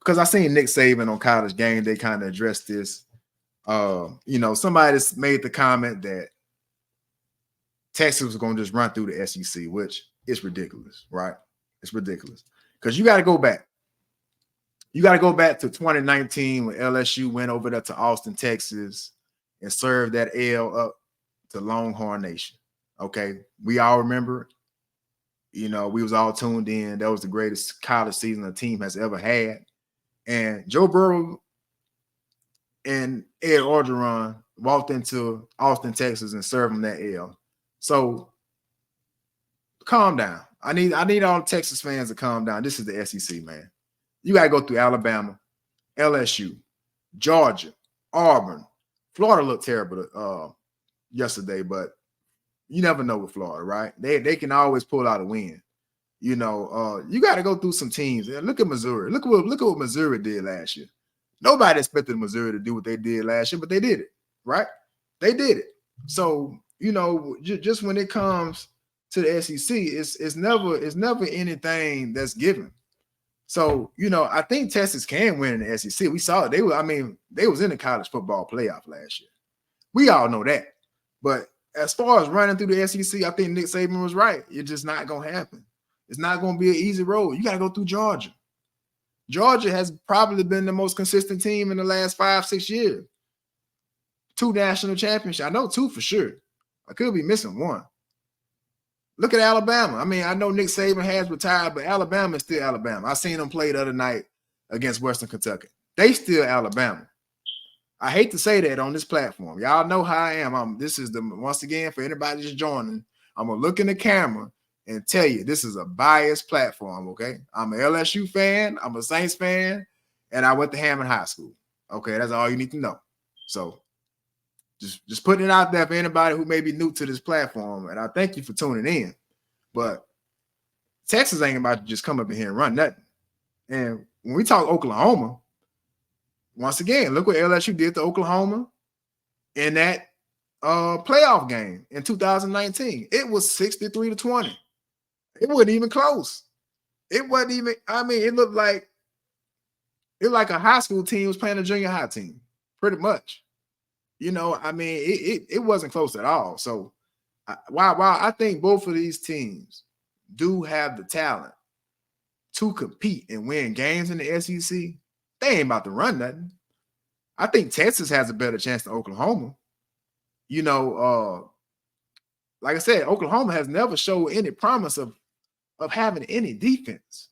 because I seen Nick Saban on College Game, they kind of addressed this. Somebody's made the comment that Texas was going to just run through the SEC, which is ridiculous, right? It's ridiculous because you got to go back. You got to go back to 2019 when LSU went over there to Austin, Texas, and served that L up to Longhorn Nation. Okay, we all remember. We was all tuned in. That was the greatest college season a team has ever had. And Joe Burrow and Ed Orgeron walked into Austin, Texas, and served them that L. So calm down. I need all the Texas fans to calm down. This is the SEC, man. You got to go through Alabama, LSU, Georgia, Auburn. Florida looked terrible yesterday, but you never know with Florida, right? They can always pull out a win. You got to go through some teams. Look at Missouri. Look at what Missouri did last year. Nobody expected Missouri to do what they did last year, but they did it, right? They did it. So, just when it comes to the SEC, it's never anything that's given. So, I think Texas can win in the SEC. We saw it. They was in the college football playoff last year. We all know that. But as far as running through the SEC, I think Nick Saban was right. It's just not going to happen. It's not going to be an easy road. You got to go through Georgia. Georgia has probably been the most consistent team in the last 5-6 years. 2 national championships. I know 2 for sure. I could be missing 1. Look at Alabama. I know Nick Saban has retired, but Alabama is still Alabama. I seen them play the other night against Western Kentucky. They still Alabama. I hate to say that on this platform. Y'all know how I am. Once again, for anybody just joining, I'm going to look in the camera and tell you this is a biased platform, okay? I'm an LSU fan, I'm a Saints fan, and I went to Hammond High School. Okay, that's all you need to know. So just putting it out there for anybody who may be new to this platform, and I thank you for tuning in. But Texas ain't about to just come up in here and run nothing. And when we talk Oklahoma, once again, look what LSU did to Oklahoma in that playoff game in 2019. It was 63-20. It wasn't even close. It wasn't even, it looked like a high school team was playing a junior high team, pretty much. It wasn't close at all. So while I think both of these teams do have the talent to compete and win games in the SEC, they ain't about to run nothing. I think Texas has a better chance than Oklahoma. Like I said, Oklahoma has never showed any promise of having any defense.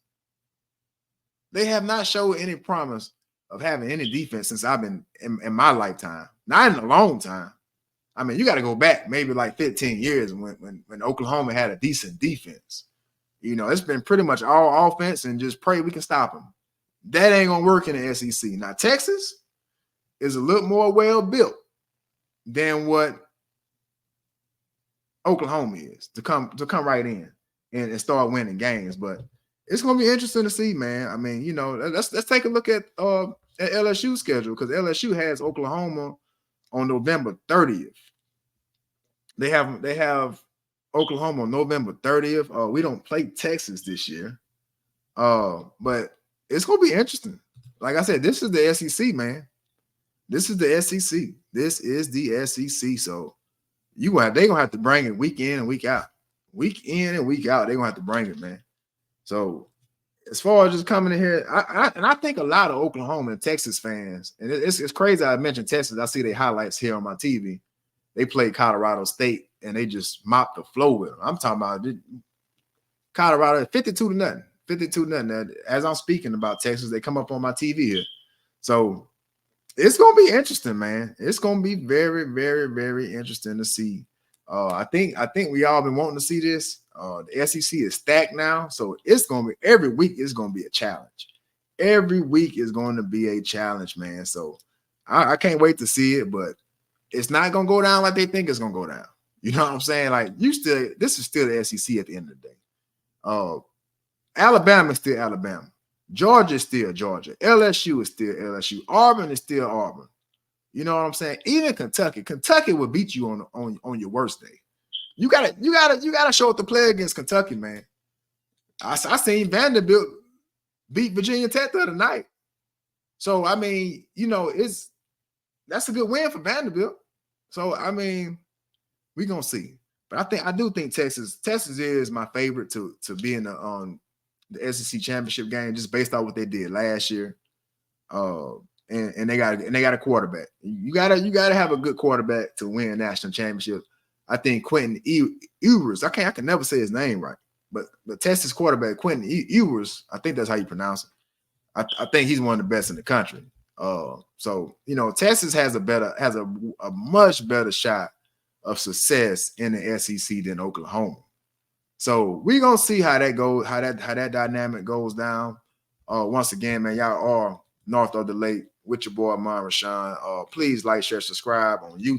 They have not showed any promise of having any defense since I've been in my lifetime. Not in a long time. You got to go back maybe like 15 years when Oklahoma had a decent defense. It's been pretty much all offense and just pray we can stop them. That ain't going to work in the SEC. Now, Texas is a little more well-built than what Oklahoma is to come right in and start winning games. But it's going to be interesting to see, man. Let's take a look at LSU's schedule because LSU has Oklahoma on November 30th. They have Oklahoma on November 30th. We don't play Texas this year. But it's going to be interesting. Like I said, this is the SEC, man. This is the SEC. This is the SEC. So they're going to have to bring it week in and week out. Week in and week out, they're going to have to bring it, man. So as far as just coming in here, I think a lot of Oklahoma and Texas fans, and it's crazy I mentioned Texas. I see their highlights here on my TV. They played Colorado State, and they just mopped the floor with them. I'm talking about Colorado 52-0. 52-0. As I'm speaking about Texas, they come up on my TV here. So it's going to be interesting, man. It's going to be very, very, very interesting to see. I think we all been wanting to see this. The SEC is stacked now, so it's going to be every week is going to be a challenge. Every week is going to be a challenge, man. So I can't wait to see it, but it's not going to go down like they think it's going to go down. You know what I'm saying? Like this is still the SEC at the end of the day. Alabama is still Alabama. Georgia is still Georgia. LSU is still LSU. Auburn is still Auburn. You know what I'm saying? Even Kentucky will beat you on your worst day. You gotta show up to play against Kentucky, man. I seen Vanderbilt beat Virginia Tech the other night. So I mean, you know, that's a good win for Vanderbilt. So I mean, we're gonna see. But I do think Texas is my favorite to be in the SEC championship game just based on what they did last year. And they got a quarterback. You gotta have a good quarterback to win a national championship. I think Quentin Ewers, I can never say his name right, but the Texas quarterback Quentin Ewers, I think that's how you pronounce it. I think he's one of the best in the country. So you know, Texas has a much better shot of success in the SEC than Oklahoma. So we're gonna see how that goes, how that dynamic goes down. Once again, man, y'all are North of the Lake with your boy Amon Rashawn. Please like, share, subscribe on YouTube.